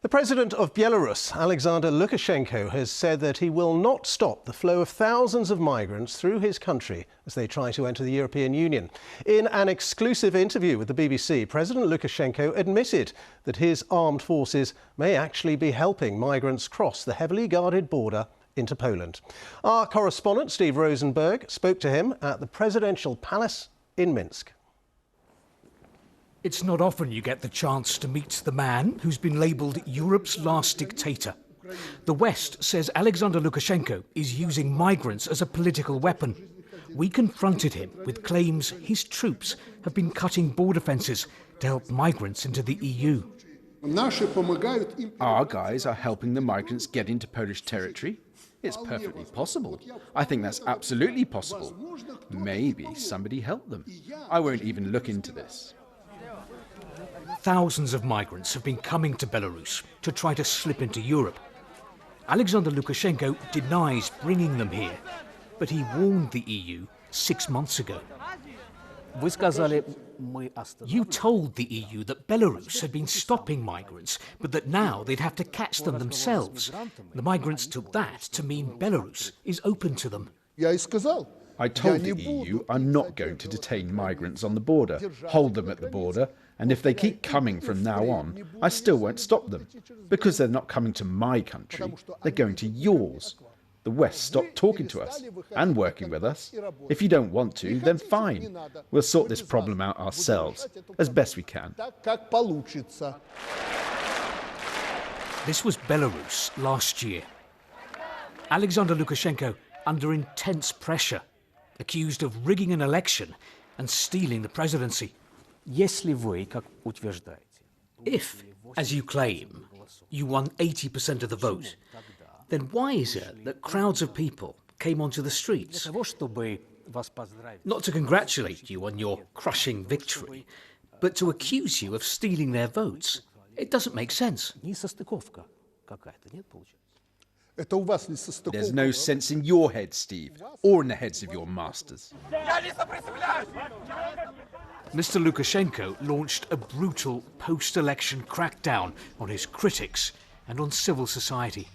The president of Belarus, Alexander Lukashenko, has said that he will not stop the flow of thousands of migrants through his country as they try to enter the European Union. In an exclusive interview with the BBC, President Lukashenko admitted that his armed forces may actually be helping migrants cross the heavily guarded border into Poland. Our correspondent, Steve Rosenberg, spoke to him at the presidential palace in Minsk. It's not often you get the chance to meet the man who's been labelled Europe's last dictator. The West says Alexander Lukashenko is using migrants as a political weapon. We confronted him with claims his troops have been cutting border fences to help migrants into the EU. Our guys are helping the migrants get into Polish territory. It's perfectly possible. I think that's absolutely possible. Maybe somebody helped them. I won't even look into this. Thousands of migrants have been coming to Belarus to try to slip into Europe. Alexander Lukashenko denies bringing them here, but he warned the EU 6 months ago. You told the EU that Belarus had been stopping migrants, but that now they'd have to catch them themselves. The migrants took that to mean Belarus is open to them. I told the EU I'm not going to detain migrants on the border, hold them at the border, and if they keep coming from now on, I still won't stop them. Because they're not coming to my country, they're going to yours. The West stopped talking to us and working with us. If you don't want to, then fine. We'll sort this problem out ourselves, as best we can. This was Belarus last year. Alexander Lukashenko under intense pressure, accused of rigging an election and stealing the presidency. If, as you claim, you won 80% of the vote, then why is it that crowds of people came onto the streets? Not to congratulate you on your crushing victory, but to accuse you of stealing their votes. It doesn't make sense. There's no sense in your head, Steve, or in the heads of your masters. Mr. Lukashenko launched a brutal post-election crackdown on his critics and on civil society.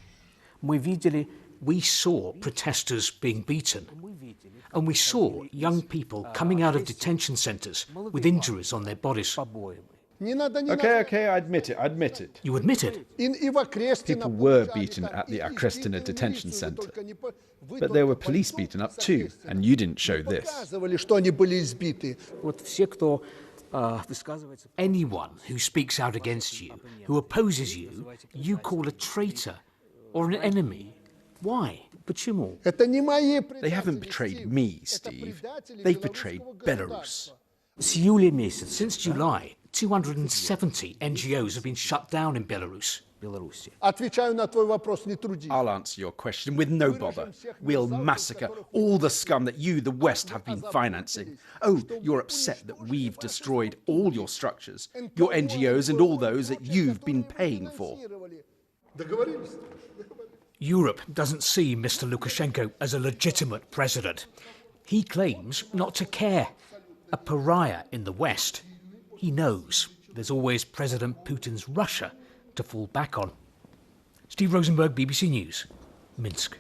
We saw protesters being beaten, and we saw young people coming out of detention centres with injuries on their bodies. Okay, I admit it. You admit it? People were beaten at the Akrestina detention centre. But there were police beaten up too, and you didn't show this. Anyone who speaks out against you, who opposes you, you call a traitor or an enemy. Why? They haven't betrayed me, Steve. They've betrayed Belarus. Since July, 270 NGOs have been shut down in Belarus. I'll answer your question with no bother. We'll massacre all the scum that you, the West, have been financing. Oh, you're upset that we've destroyed all your structures, your NGOs and all those that you've been paying for. Europe doesn't see Mr. Lukashenko as a legitimate president. He claims not to care. A pariah in the West. He knows there's always President Putin's Russia to fall back on. Steve Rosenberg, BBC News, Minsk.